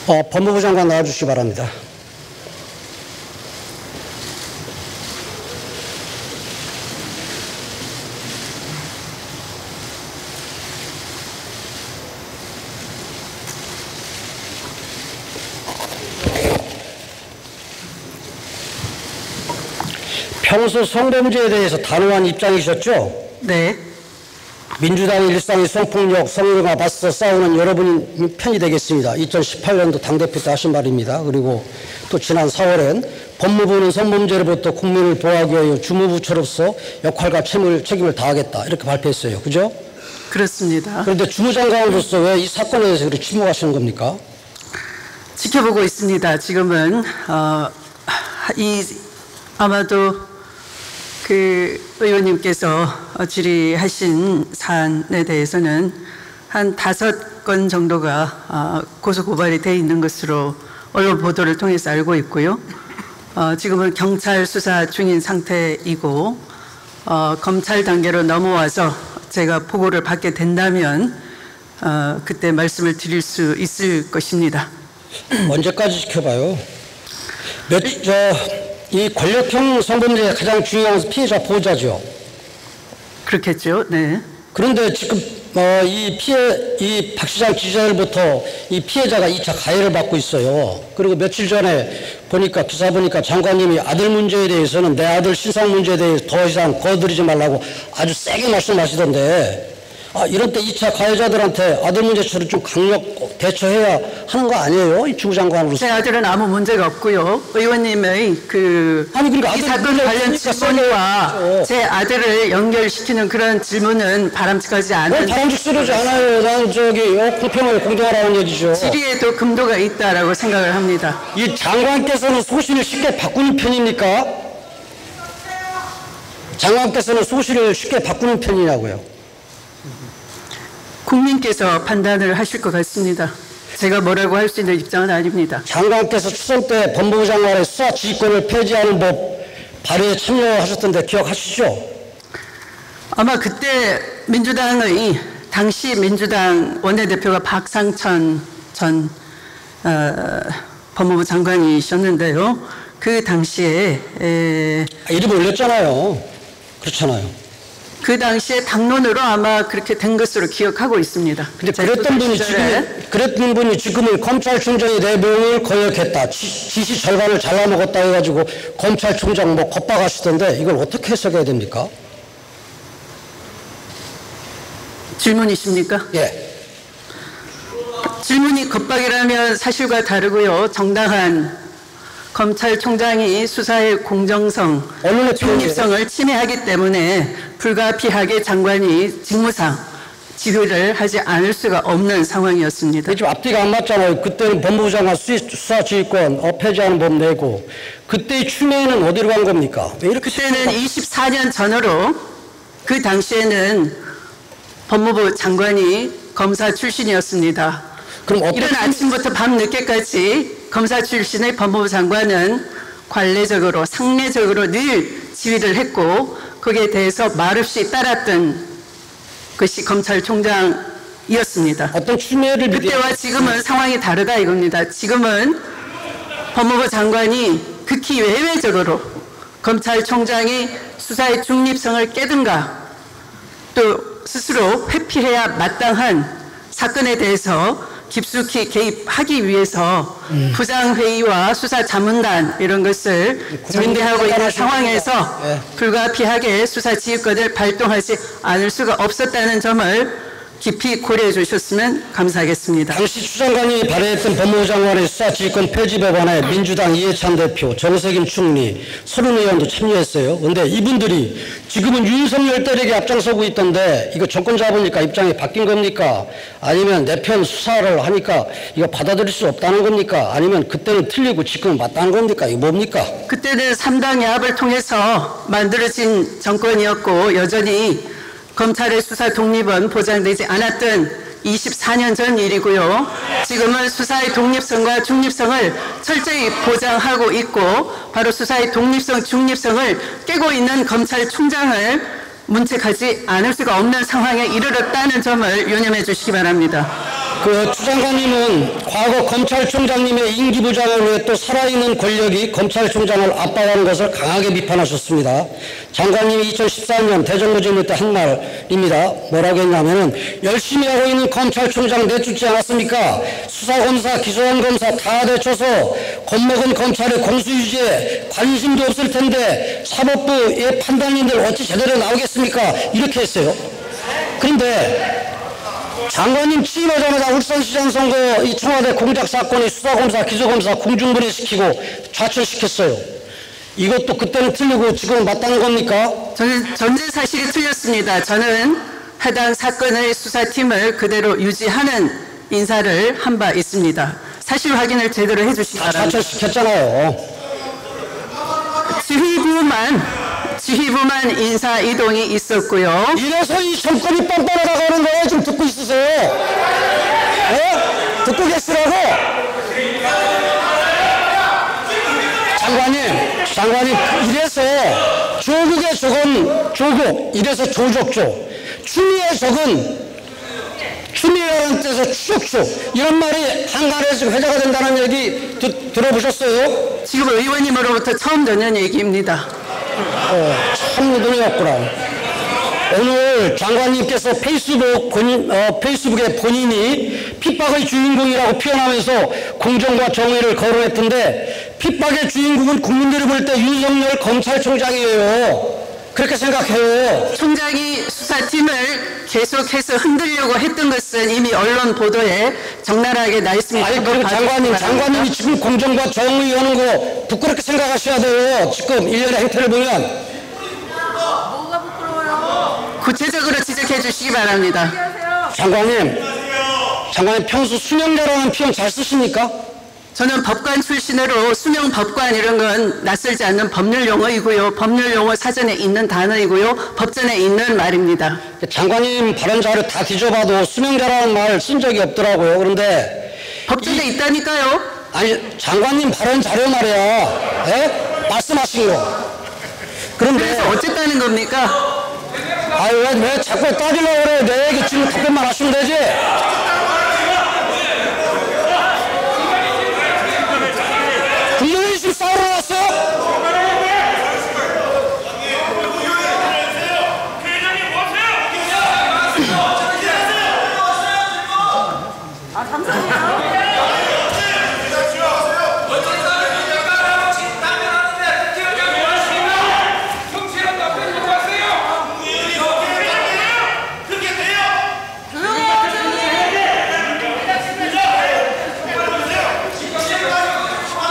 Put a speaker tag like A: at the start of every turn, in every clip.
A: 법무부 장관 나와주시기 바랍니다. 평소 성범죄에 대해서 단호한 입장이셨죠?
B: 네.
A: 민주당의 일상의 성폭력, 성희롱과 맞서 싸우는 여러분이 편이 되겠습니다. 2018년도 당대표 때 하신 말입니다. 그리고 또 지난 4월엔 법무부는 성범죄로부터 국민을 보호하기 위하여 주무부처로서 역할과 책임을 다하겠다. 이렇게 발표했어요. 그죠?
B: 그렇습니다.
A: 그런데 주무장관으로서 왜 이 사건에 대해서 그렇게 침묵하시는 겁니까?
B: 지켜보고 있습니다. 지금은 아마도 그 의원님께서 질의하신 사안에 대해서는 한 5건 정도가 고소 고발이 돼 있는 것으로 언론 보도를 통해서 알고 있고요. 지금은 경찰 수사 중인 상태이고 검찰 단계로 넘어와서 제가 보고를 받게 된다면 그때 말씀을 드릴 수 있을 것입니다.
A: 언제까지 지켜봐요? 이 권력형 성범죄의 가장 중요한 피해자 보호자죠.
B: 그렇겠죠. 네.
A: 그런데 지금 이 박 시장 지지자들부터 이 피해자가 2차 가해를 받고 있어요. 그리고 며칠 전에 기사 보니까 장관님이 아들 문제에 대해서는 내 아들 신상 문제에 대해서 더 이상 거들이지 말라고 아주 세게 말씀하시던데, 이런 때 2차 가해자들한테 아들 문제처럼 좀 강력 대처해야 하는 거 아니에요? 이 주무장관으로서.
B: 제 아들은 아무 문제가 없고요. 의원님의
A: 그러니까
B: 이 사건 관련 질문과 제 아들을 연결시키는 그런 질문은 바람직하지 않은.
A: 바람직스러우지 않아요. 나는 공평하게 공정하라는 얘기죠.
B: 질의에도 금도가 있다라고 생각을 합니다.
A: 이 장관께서는 소신을 쉽게 바꾸는 편입니까? 장관께서는 소신을 쉽게 바꾸는 편이냐고요.
B: 국민께서 판단을 하실 것 같습니다. 제가 뭐라고 할 수 있는 입장은 아닙니다.
A: 장관께서 추석 때 법무부 장관의 수사 지휘권을 폐지하는 법 발의에 참여하셨던데 기억하시죠?
B: 아마 그때 당시 민주당 원내대표가 박상천 전 법무부 장관이셨는데요. 그 당시에
A: 이름 올렸잖아요. 그렇잖아요.
B: 그 당시에 당론으로 아마 그렇게 된 것으로 기억하고 있습니다.
A: 근데 그랬던 분이 지금은 검찰총장의 내명을 거역했다. 지시 절반을 잘라먹었다 해가지고 검찰총장 겁박하시던데 이걸 어떻게 해석해야 됩니까?
B: 질문이십니까?
A: 예.
B: 질문이 겁박이라면 사실과 다르고요. 정당한 검찰총장이 수사의 공정성, 중립성을 침해하기 때문에 불가피하게 장관이 직무상 지휘를 하지 않을 수가 없는 상황이었습니다.
A: 지금 앞뒤가 안 맞잖아요. 그때는 법무부 장관 수사 지휘권 폐지하는 법 내고, 그때의 추미애는 어디로 간 겁니까? 왜 이렇게
B: 그때는 24년 전으로 그 당시에는 법무부 장관이 검사 출신이었습니다. 그럼 이른 아침부터 밤 늦게까지 검사 출신의 법무부 장관은 관례적으로 상례적으로 늘 지휘를 했고 거기에 대해서 말없이 따랐던 것이 검찰총장이었습니다.
A: 어떤 추미애를
B: 그때와 지금은 상황이 다르다 이겁니다. 지금은 법무부 장관이 극히 외외적으로 검찰총장이 수사의 중립성을 깨든가 또 스스로 회피해야 마땅한 사건에 대해서 깊숙이 개입하기 위해서 부장회의와 수사자문단 이런 것을 전개하고 있는 상황에서 불가피하게 수사지휘권을 발동하지 않을 수가 없었다는 점을 깊이 고려해 주셨으면 감사하겠습니다.
A: 당시 추장관이 발의했던 법무부 장관의 수사지휘권 폐지 법안에 민주당 이해찬 대표, 정세균 총리, 서른 의원도 참여했어요. 그런데 이분들이 지금은 윤석열 때리기 앞장서고 있던데 이거 정권 잡으니까 입장이 바뀐 겁니까? 아니면 내 편 수사를 하니까 이거 받아들일 수 없다는 겁니까? 아니면 그때는 틀리고 지금은 맞다는 겁니까? 이거 뭡니까?
B: 그때는 3당 야합을 통해서 만들어진 정권이었고 여전히 검찰의 수사 독립은 보장되지 않았던 24년 전 일이고요. 지금은 수사의 독립성과 중립성을 철저히 보장하고 있고 바로 수사의 독립성, 중립성을 깨고 있는 검찰총장을 문책하지 않을 수가 없는 상황에 이르렀다는 점을 유념해 주시기 바랍니다.
A: 추 장관님은 과거 검찰총장님의 임기 부장을 위해 또 살아있는 권력이 검찰총장을 압박하는 것을 강하게 비판하셨습니다. 장관님이 2014년 대정부질문 때 한 말입니다. 뭐라고 했냐면은 열심히 하고 있는 검찰총장 내쫓지 않았습니까? 수사검사, 기소한 검사 다 내쳐서 겁먹은 검찰의 공수유지에 관심도 없을 텐데 사법부의 판단인들 어찌 제대로 나오겠습니까? 이렇게 했어요. 그런데 장관님 취임하자마자 울산시장 선거 이 청와대 공작 사건의 수사검사, 기소검사 공중분해시키고 좌철시켰어요. 이것도 그때는 틀리고 지금은 맞다는 겁니까?
B: 저는 전제 사실이 틀렸습니다. 저는 해당 사건의 수사팀을 그대로 유지하는 인사를 한 바 있습니다. 사실 확인을 제대로 해주시기
A: 다
B: 바랍니다.
A: 좌철시켰잖아요.
B: 지휘부만 인사 이동이 있었고요.
A: 이래서 이 정권이 뻔뻔하다고 하는 거예요. 지금 듣고 있으세요? 네? 듣고 계시라고? 장관님, 이래서 조국의 적은 조국, 이래서 조족조, 추미애 적은 추미애라는 뜻에서 추적추, 이런 말이 한간에 지금 회자가 된다는 얘기 들어보셨어요?
B: 지금 의원님으로부터 처음 듣는 얘기입니다.
A: 참 눈이 없구나. 오늘 장관님께서 페이스북에 본인이 핍박의 주인공이라고 표현하면서 공정과 정의를 거론했던데 핍박의 주인공은 국민들이 볼 때 윤석열 검찰총장이에요. 그렇게 생각해요.
B: 총장이 수사팀을 계속해서 흔들려고 했던 것은 이미 언론 보도에 적나라하게 나 있습니다.
A: 아니, 그리고 장관님이 지금 공정과 정의 하는 거 부끄럽게 생각하셔야 돼요. 지금 일련의 행태를 보면.
C: 뭐가 부끄러워요?
B: 구체적으로 지적해 주시기 바랍니다.
A: 장관님 평소 수명자라는 표현 잘 쓰십니까?
B: 저는 법관 출신으로 수명 법관 이런 건 낯설지 않는 법률 용어이고요. 법률 용어 사전에 있는 단어이고요. 법전에 있는 말입니다.
A: 장관님 발언 자료 다 뒤져봐도 수명자라는 말 쓴 적이 없더라고요. 그런데
B: 법전에 있다니까요.
A: 아니 장관님 발언 자료 말이야. 예? 말씀하신 거. 그런데
B: 그래서 어쨌다는 겁니까?
A: 아유 왜 자꾸 따지려고 그래. 내 얘기 지금 답변만 하시면 되지. 국민의힘 지금 싸우러 왔어요?
C: 아, 감사해요.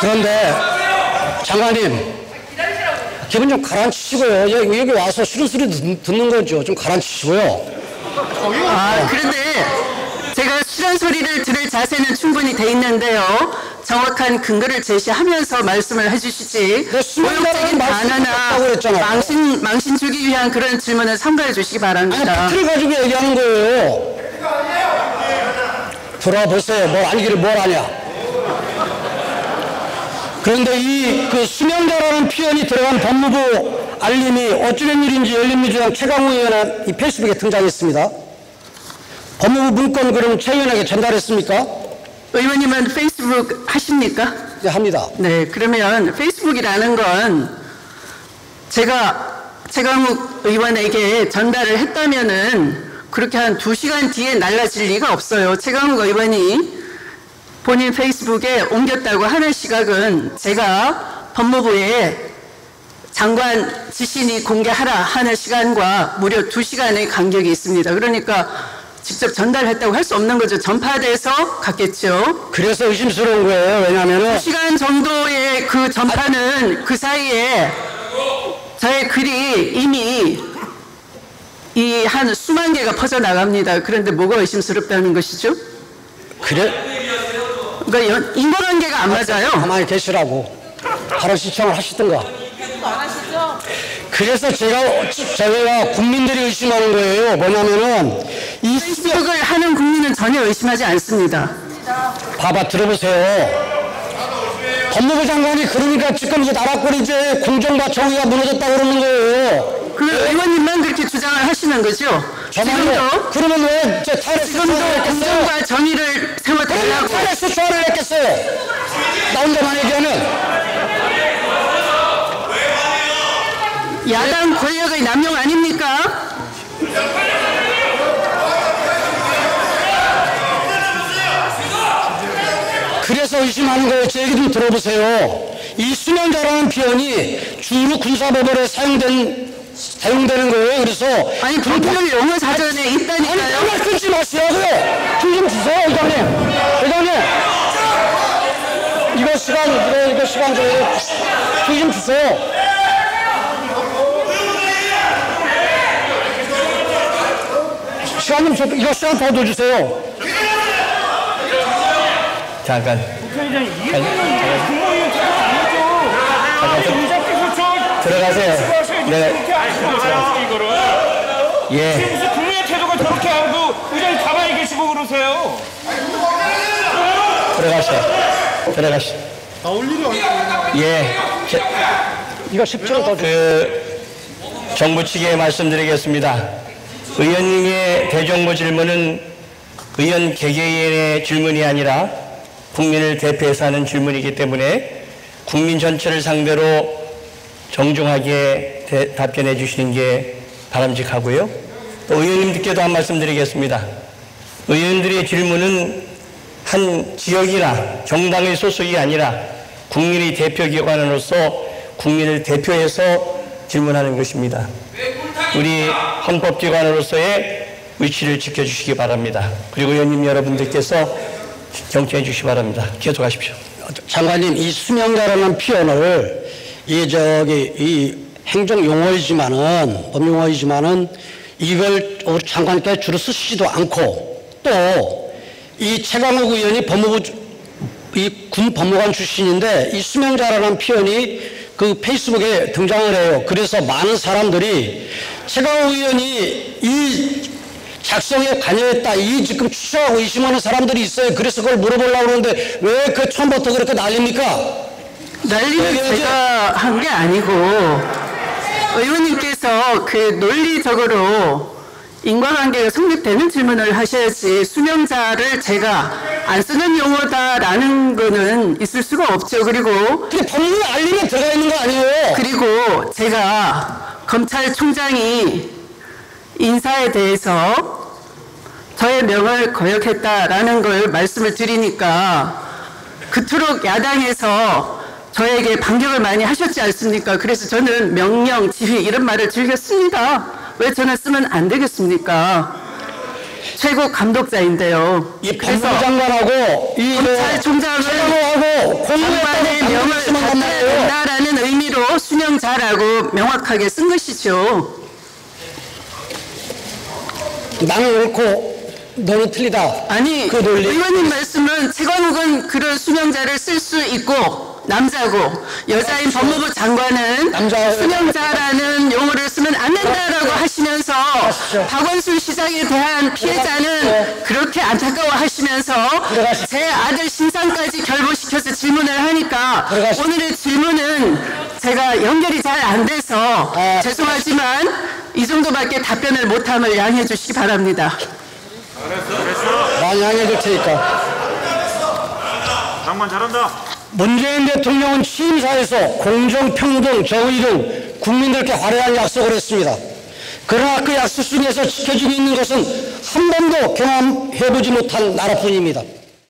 A: 그런데 장관님 기분 좀 가라앉히시고요. 여기 와서 싫은 소리 듣는 거죠. 좀 가라앉히시고요.
B: 그런데 제가 싫은 소리를 들을 자세는 충분히 돼 있는데요. 정확한 근거를 제시하면서 말씀을 해주시지. 모욕적인 단어나 망신 주기 위한 그런 질문을 삼가해 주시기 바랍니다.
A: 팩트를 가지고 얘기하는 거예요. 들어보세요. 뭘 아니기를 뭘 아냐. 그런데 그 수명자라는 표현이 들어간 법무부 알림이 어찌된 일인지 열린민주당 최강욱 의원의 이 페이스북에 등장했습니다. 법무부 문건 그럼 최 의원에게 전달했습니까?
B: 의원님은 페이스북 하십니까?
A: 네, 합니다.
B: 네, 그러면 페이스북이라는 건 제가 최강욱 의원에게 전달을 했다면은 그렇게 한 2시간 뒤에 날라질 리가 없어요. 최강욱 의원이 본인 페이스북에 옮겼다고 하는 시각은 제가 법무부에 장관 지신이 공개하라 하는 시간과 무려 2시간의 간격이 있습니다. 그러니까 직접 전달했다고 할 수 없는 거죠. 전파돼서 갔겠죠.
A: 그래서 의심스러운 거예요. 왜냐하면
B: 2시간 정도의 그 전파는 그 사이에 저의 글이 이미 이 한 수만 개가 퍼져나갑니다. 그런데 뭐가 의심스럽다는 것이죠?
A: 그래?
B: 그러니까 인과관계가 안 맞아요.
A: 가만히 계시라고. 바로 시청을 하시든가.
C: 안 하시죠?
A: 그래서 저희가 국민들이 의심하는 거예요. 뭐냐면은 이
B: 페이스북을 하는 국민은 전혀 의심하지 않습니다.
A: 봐봐 들어보세요. 법무부 장관이 그러니까 지금 이제 나라꼴이 이제 공정과 정의가 무너졌다고 그러는 거예요.
B: 그 의원님만 그렇게 주장을 하시는 거죠? 지금도
A: 그러면 왜
B: 공정과 정의를
A: 왜 소추안을 했겠어요? 나 혼자만 얘기하면.
B: 야당 권력의 남용 아닙니까?
A: 그래서 의심하는 거예요. 제 얘기 좀 들어보세요. 이 수면자라는 표현이 주로 군사법원에 사용되는 거예요. 그래서
B: 아니 그 표현이 영어 사전에 있다니까요.
A: 아니 끊지 마시라고요. 좀 주세요, 회장님. 회장님. 이거 시간 좀 주세요. 이거 시간 더 줘주세요.
D: 잠깐. 들어가세요. 네. 예.
E: 지금 무슨 국민의 태도가 저렇게 하고 의장님 가만히 계시고 그러세요?
D: 들어가시오. 예.
A: 이거 10초 더 주세요.
D: 정부 측에 말씀드리겠습니다. 의원님의 대정부 질문은 의원 개개인의 질문이 아니라 국민을 대표해서 하는 질문이기 때문에 국민 전체를 상대로 정중하게 답변해 주시는 게 바람직하고요. 또 의원님들께도 한 말씀 드리겠습니다. 의원들의 질문은 한 지역이나 정당의 소속이 아니라 국민의 대표기관으로서 국민을 대표해서 질문하는 것입니다. 우리 헌법기관으로서의 위치를 지켜주시기 바랍니다. 그리고 의원님 여러분들께서 경청해 주시기 바랍니다. 계속하십시오.
A: 장관님, 이 수명자라는 표현을 이 행정 용어이지만은 법용어이지만은 이걸 우리 장관께 주로 쓰시지도 않고 또 이 최강욱 의원이 군 법무관 출신인데 이 수명자라는 표현이 그 페이스북에 등장을 해요. 그래서 많은 사람들이 최강욱 의원이 이 작성에 관여했다, 이 지금 추정하고 의심하는 사람들이 있어요. 그래서 그걸 물어보려고 그러는데 왜 그 처음부터 그렇게 난립니까?
B: 난리는 제가 한 게 아니고 의원님께서 그 논리적으로 인과관계가 성립되는 질문을 하셔야지 수명자를 제가 안 쓰는 용어다라는 거는 있을 수가 없죠. 그리고
A: 근데 법률에 알림에 들어가 있는 거 아니에요?
B: 그리고 제가 검찰총장이 인사에 대해서 저의 명을 거역했다라는 걸 말씀을 드리니까 그토록 야당에서 저에게 반격을 많이 하셨지 않습니까? 그래서 저는 명령, 지휘 이런 말을 즐겨 씁니다. 왜 저는 쓰면 안 되겠습니까? 최고 감독자인데요.
A: 이 법무부 장관하고 이
B: 검찰총장은 장관의 명을 갖춰야 된다라는 의미로 수명자라고 명확하게 쓴 것이죠.
A: 나는 옳고 너는 틀리다.
B: 아니,
A: 그 논리.
B: 의원님 말씀은 최강욱은 그런 수명자를 쓸 수 있고 남자고 여자인 법무부 장관은 수명자라는 용어를 쓰면 안 된다라고 하시면서 박원순 시장에 대한 피해자는 그렇게 안타까워 하시면서 제 아들 신상까지 결부시켜서 질문을 하니까 오늘의 질문은 제가 연결이 잘 안 돼서 죄송하지만 이 정도밖에 답변을 못함을 양해해 주시기 바랍니다.
A: 많이 양해해 줄 테니까.
E: 장관 잘한다.
A: 문재인 대통령은 취임사에서 공정, 평등, 정의 등 국민들께 화려한 약속을 했습니다. 그러나 그 약속 중에서 지켜지고 있는 것은 한 번도 경험해보지 못한 나라뿐입니다.